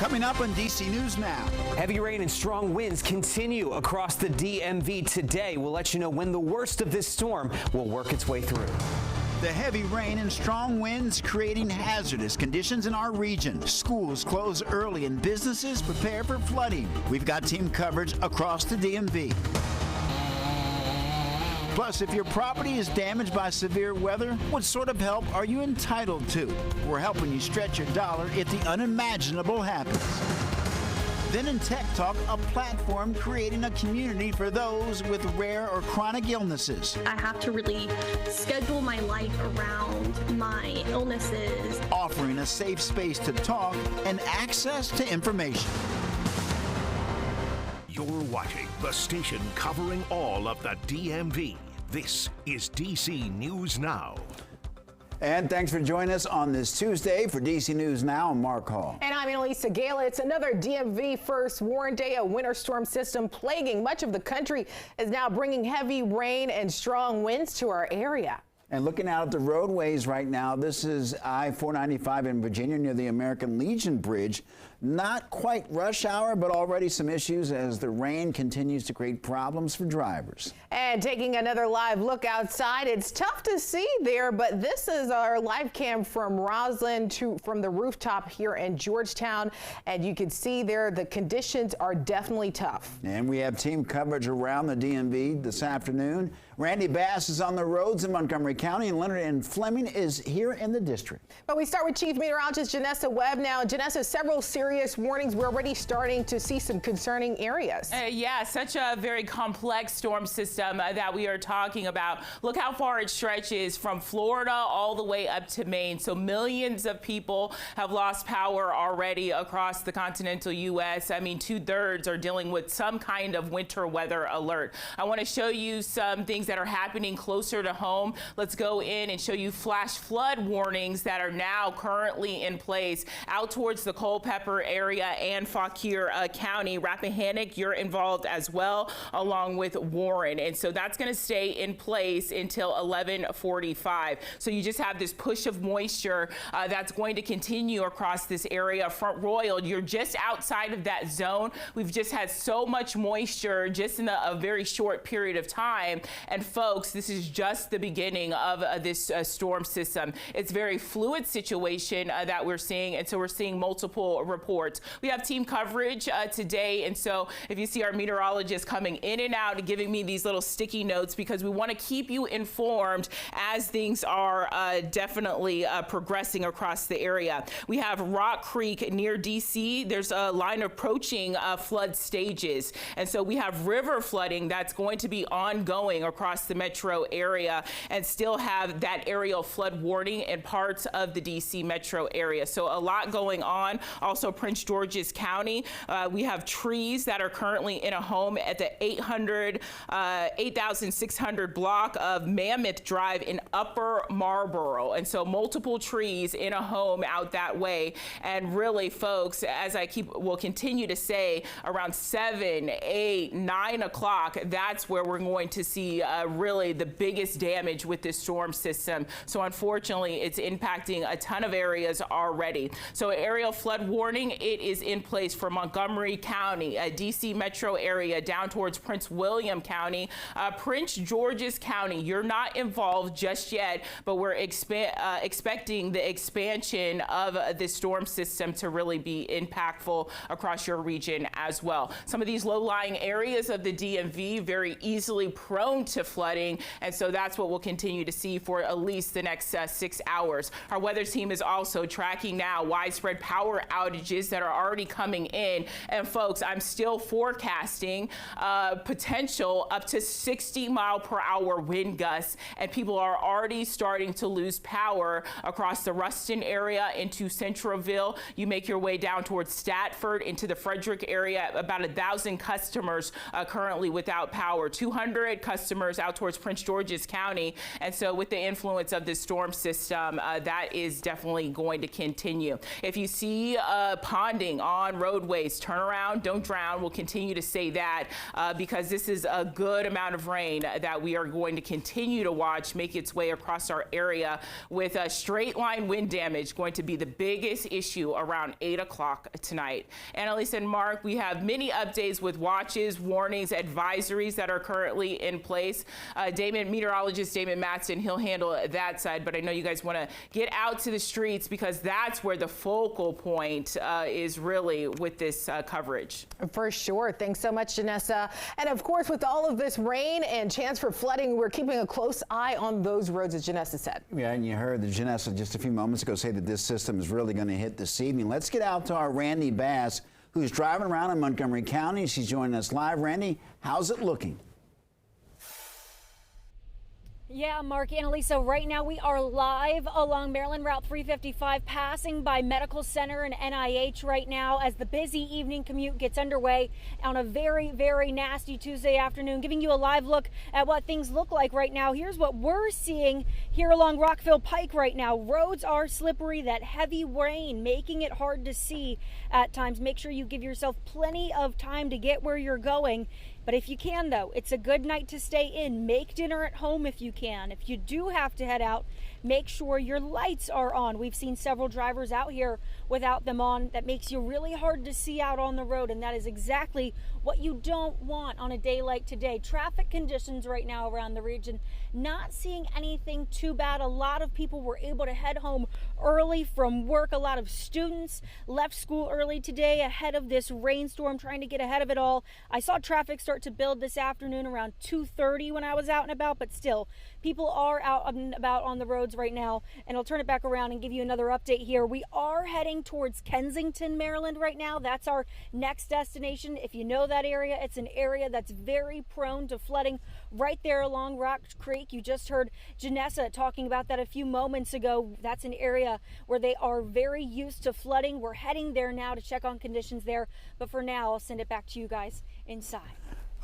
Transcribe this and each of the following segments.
Coming up on DC News Now. Heavy rain and strong winds continue across the DMV today. We'll let you know when the worst of this storm will work its way through. The heavy rain and strong winds creating hazardous conditions in our region. Schools close early and businesses prepare for flooding. We've got team coverage across the DMV. Plus, if your property is damaged by severe weather, what sort of help are you entitled to? We're helping you stretch your dollar if the unimaginable happens. Then in Tech Talk, a platform creating a community for those with rare or chronic illnesses. I have to really schedule my life around my illnesses. Offering a safe space to talk and access to information. You're watching the station covering all of the DMV. This is DC News Now. And thanks for joining us on this Tuesday. For DC News Now, I'm Mark Hall. And I'm Annalisa Gala. It's another DMV first warn day. A winter storm system plaguing much of the country is now bringing heavy rain and strong winds to our area. And looking out at the roadways right now, this is I-495 in Virginia near the American Legion Bridge. Not quite rush hour, but already some issues as the rain continues to create problems for drivers. And taking another live look outside, it's tough to see there, but this is our live cam from Roslyn from the rooftop here in Georgetown. And you can see there the conditions are definitely tough. And we have team coverage around the DMV this afternoon. Randy Bass is on the roads in Montgomery County, and Leonard and Fleming is here in the district. But we start with Chief Meteorologist Janessa Webb now. Janessa, several serious warnings. We're already starting to see some concerning areas. Yeah, such a very complex storm system that we are talking about. Look how far it stretches from Florida all the way up to Maine. So millions of people have lost power already across the continental U.S. I mean, 2/3 are dealing with some kind of winter weather alert. I want to show you some things that are happening closer to home. Let's go in and show you flash flood warnings that are now currently in place out towards the Culpeper area and Fauquier County. Rappahannock, you're involved as well, along with Warren. And so that's going to stay in place until 11:45. So you just have this push of moisture that's going to continue across this area. Front Royal, you're just outside of that zone. We've just had so much moisture just in a very short period of time. And folks, this is just the beginning of this storm system. It's a very fluid situation that we're seeing. And so we're seeing multiple reports. We have team coverage today. And so if you see our meteorologists coming in and out and giving me these little sticky notes, because we want to keep you informed as things are definitely progressing across the area. We have Rock Creek near DC. There's a line approaching flood stages. And so we have river flooding that's going to be ongoing across the metro area, and still have that aerial flood warning in parts of the DC metro area. So a lot going on. Also Prince George's County, we have trees that are currently in a home at the 8,600 block of Mammoth Drive in Upper Marlboro. And so multiple trees in a home out that way. And really, folks, as will continue to say, around 7, 8, 9 o'clock, that's where we're going to see really the biggest damage with this storm system. So unfortunately, it's impacting a ton of areas already. So aerial flood warning, it is in place for Montgomery County, DC metro area, down towards Prince William County, Prince George's County. You're not involved just yet, but we're expecting the expansion of this storm system to really be impactful across your region as well. Some of these low-lying areas of the DMV very easily prone to flooding, and so that's what we'll continue to see for at least the next 6 hours. Our weather team is also tracking now widespread power outages that are already coming in, and folks, I'm still forecasting potential up to 60-mile-per-hour wind gusts, and people are already starting to lose power across the Ruston area into Centralville. You make your way down towards Stafford into the Frederick area, about 1,000 customers currently without power. 200 customers showers out towards Prince George's County. And so with the influence of this storm system, that is definitely going to continue. If you see ponding on roadways, turn around, don't drown. We'll continue to say that because this is a good amount of rain that we are going to continue to watch make its way across our area, with a straight line wind damage going to be the biggest issue around 8 o'clock tonight. Annalise and Mark, we have many updates with watches, warnings, advisories that are currently in place. Meteorologist Damon Matson, he'll handle that side, but I know you guys want to get out to the streets because that's where the focal point is really with this coverage. For sure. Thanks so much, Janessa. And of course, with all of this rain and chance for flooding, we're keeping a close eye on those roads, as Janessa said. Yeah, and you heard that Janessa just a few moments ago say that this system is really going to hit this evening. Let's get out to our Randy Bass, who's driving around in Montgomery County. She's joining us live. Randy, how's it looking? Yeah, Mark, Annalisa, right now we are live along Maryland Route 355, passing by Medical Center and NIH right now as the busy evening commute gets underway on a very, very nasty Tuesday afternoon, giving you a live look at what things look like right now. Here's what we're seeing here along Rockville Pike right now. Roads are slippery, that heavy rain making it hard to see at times. Make sure you give yourself plenty of time to get where you're going. But if you can, though, it's a good night to stay in. Make dinner at home if you can. If you do have to head out, make sure your lights are on. We've seen several drivers out here without them on. That makes you really hard to see out on the road, and that is exactly what you don't want on a day like today. Traffic conditions right now around the region, not seeing anything too bad. A lot of people were able to head home early from work. A lot of students left school early today ahead of this rainstorm, trying to get ahead of it all. I saw traffic start to build this afternoon around 2:30 when I was out and about, but still, people are out and about on the roads right now. And I'll turn it back around and give you another update here. We are heading towards Kensington, Maryland right now. That's our next destination. If you know that area, it's an area that's very prone to flooding right there along Rock Creek. You just heard Janessa talking about that a few moments ago. That's an area where they are very used to flooding. We're heading there now to check on conditions there. But for now, I'll send it back to you guys inside.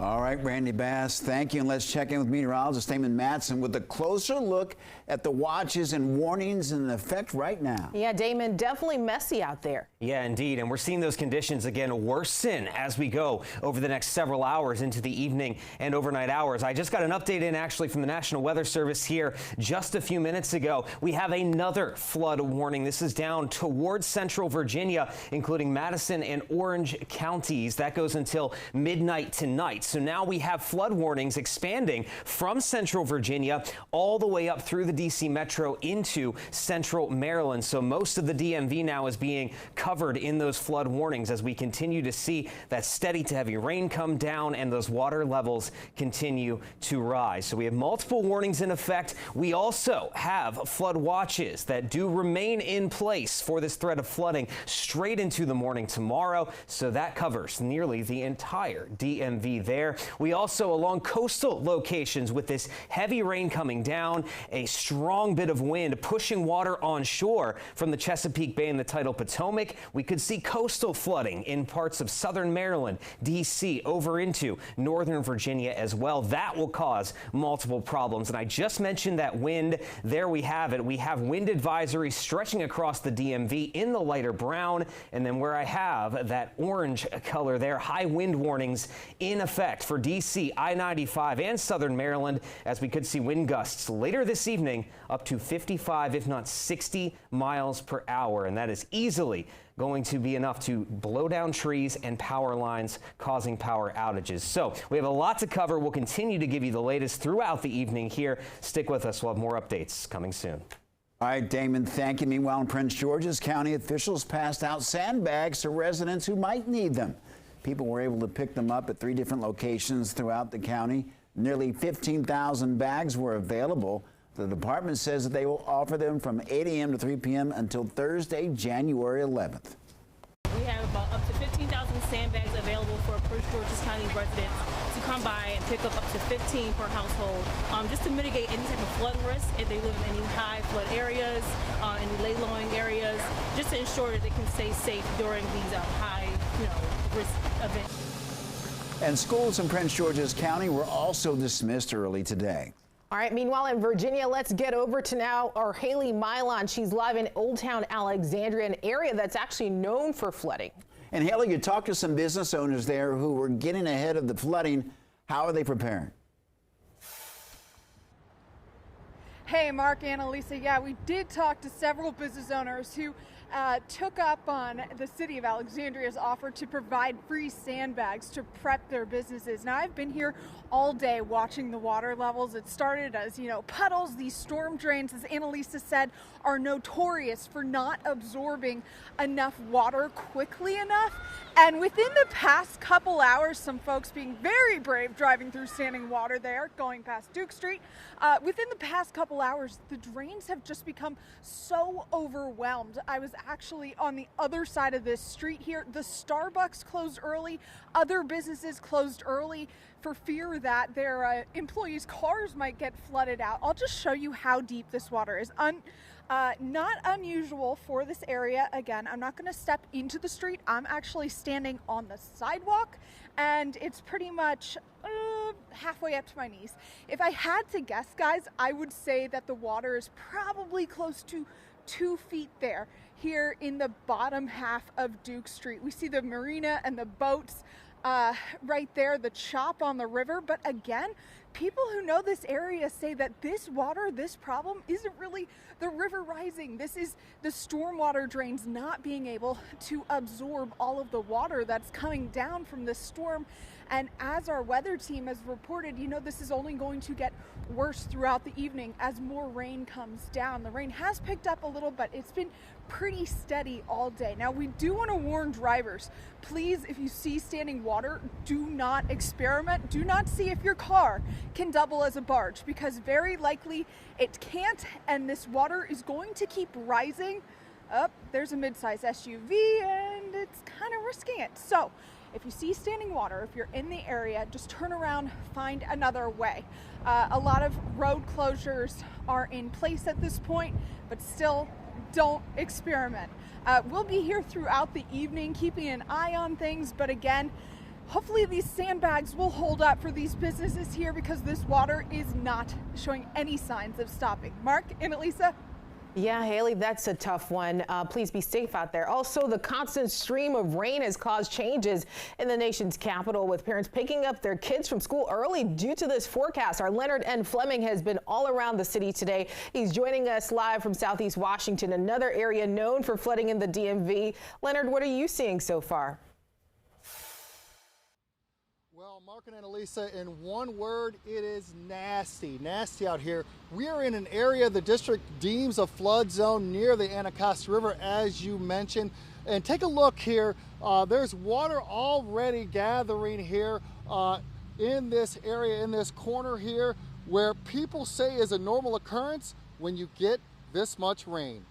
All right, Randy Bass, thank you. And let's check in with meteorologist Damon Matson with a closer look at the watches and warnings in effect right now. Yeah, Damon, definitely messy out there. Yeah, indeed. And we're seeing those conditions again worsen as we go over the next several hours into the evening and overnight hours. I just got an update in actually from the National Weather Service here just a few minutes ago. We have another flood warning. This is down towards central Virginia, including Madison and Orange counties. That goes until midnight tonight. So now we have flood warnings expanding from central Virginia all the way up through the D.C. metro into central Maryland. So most of the DMV now is being covered in those flood warnings as we continue to see that steady to heavy rain come down and those water levels continue to rise. So we have multiple warnings in effect. We also have flood watches that do remain in place for this threat of flooding straight into the morning tomorrow. So that covers nearly the entire DMV there. We also, along coastal locations with this heavy rain coming down, a strong bit of wind pushing water on shore from the Chesapeake Bay and the tidal Potomac. We could see coastal flooding in parts of southern Maryland, D.C., over into northern Virginia as well. That will cause multiple problems. And I just mentioned that wind. There we have it. We have wind advisories stretching across the DMV in the lighter brown. And then where I have that orange color there, high wind warnings in effect for D.C., I-95 and southern Maryland, as we could see wind gusts later this evening up to 55, if not 60 miles per hour. And that is easily going to be enough to blow down trees and power lines, causing power outages. So we have a lot to cover. We'll continue to give you the latest throughout the evening here. Stick with us. We'll have more updates coming soon. All right, Damon, thank you. Meanwhile, in Prince George's County, officials passed out sandbags to residents who might need them. People were able to pick them up at 3 different locations throughout the county. Nearly 15,000 bags were available. The department says that they will offer them from 8 a.m. to 3 p.m. until Thursday, January 11th. We have about up to 15,000 sandbags available for Prince George's County residents to come by and pick up to 15 per household, just to mitigate any type of flood risk if they live in any high flood areas, any lay-lowing areas, just to ensure that they can stay safe during these high, risk events. And schools in Prince George's County were also dismissed early today. All right, meanwhile in Virginia, let's get over to now our Haley Milon. She's live in Old Town Alexandria, an area that's actually known for flooding. And Haley, you talked to some business owners there who were getting ahead of the flooding. How are they preparing? Hey, Mark, Annalisa. Yeah, we did talk to several business owners who took up on the city of Alexandria's offer to provide free sandbags to prep their businesses. Now, I've been here all day watching the water levels. It started as, puddles. These storm drains, as Annalisa said, are notorious for not absorbing enough water quickly enough. And within the past couple hours, some folks being very brave driving through standing water there, going past Duke Street, within the past couple hours, the drains have just become so overwhelmed. I was actually on the other side of this street here. The Starbucks closed early. Other businesses closed early for fear that their employees' cars might get flooded out. I'll just show you how deep this water is. Not unusual for this area. Again, I'm not going to step into the street. I'm actually standing on the sidewalk, and it's pretty much halfway up to my knees. If I had to guess, guys, I would say that the water is probably close to 2 feet there. Here in the bottom half of Duke Street, we see the marina and the boats right there, the chop on the river. But again, people who know this area say that this water, this problem, isn't really the river rising. This is the stormwater drains not being able to absorb all of the water that's coming down from this storm. And as our weather team has reported, this is only going to get worse throughout the evening as more rain comes down. The rain has picked up a little, but it's been pretty steady all day. Now, we do want to warn drivers, please, if you see standing water, do not experiment. Do not see if your car can double as a barge, because very likely it can't, and this water is going to keep rising. There's a mid-size SUV, and it's kind of risking it. So if you see standing water, if you're in the area, just turn around, find another way. A lot of road closures are in place at this point, but still, don't experiment. We'll be here throughout the evening, keeping an eye on things, but again, hopefully these sandbags will hold up for these businesses here, because this water is not showing any signs of stopping. Mark, Annalisa? Yeah, Haley, that's a tough one. Please be safe out there. Also, the constant stream of rain has caused changes in the nation's capital, with parents picking up their kids from school early due to this forecast. Our Leonard N. Fleming has been all around the city today. He's joining us live from Southeast Washington, another area known for flooding in the DMV. Leonard, what are you seeing so far? Well, Mark and Annalisa, in one word, it is nasty. Nasty out here. We are in an area the district deems a flood zone near the Anacostia River, as you mentioned. And take a look here. There's water already gathering here in this area, in this corner here, where people say is a normal occurrence when you get this much rain.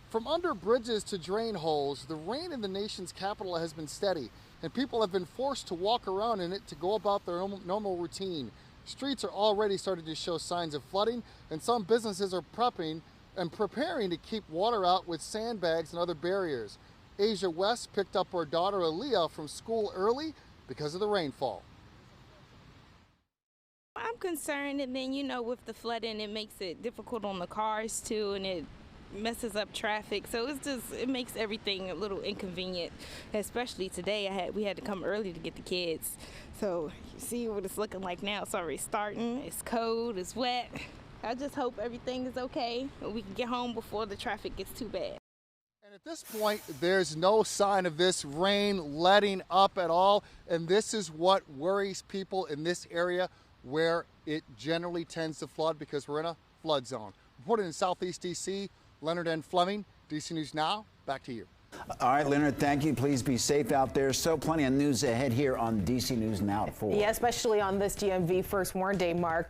From under bridges to drain holes, the rain in the nation's capital has been steady, and people have been forced to walk around in it to go about their normal routine. Streets are already starting to show signs of flooding, and some businesses are prepping and preparing to keep water out with sandbags and other barriers. Asia West picked up her daughter Aaliyah from school early because of the rainfall. I'm concerned, and then, with the flooding, it makes it difficult on the cars too, and it messes up traffic, so it makes everything a little inconvenient, especially today. We had to come early to get the kids, so you see what it's looking like now. It's already starting. It's cold, it's wet. I just hope everything is okay and we can get home before the traffic gets too bad. And at this point, there's no sign of this rain letting up at all, and this is what worries people in this area where it generally tends to flood, because we're in a flood zone. Reporting in Southeast DC, Leonard N. Fleming, DC News Now, back to you. All right, Leonard, thank you. Please be safe out there. So plenty of news ahead here on DC News Now at 4. Yeah, especially on this DMV First Warn Day, Mark.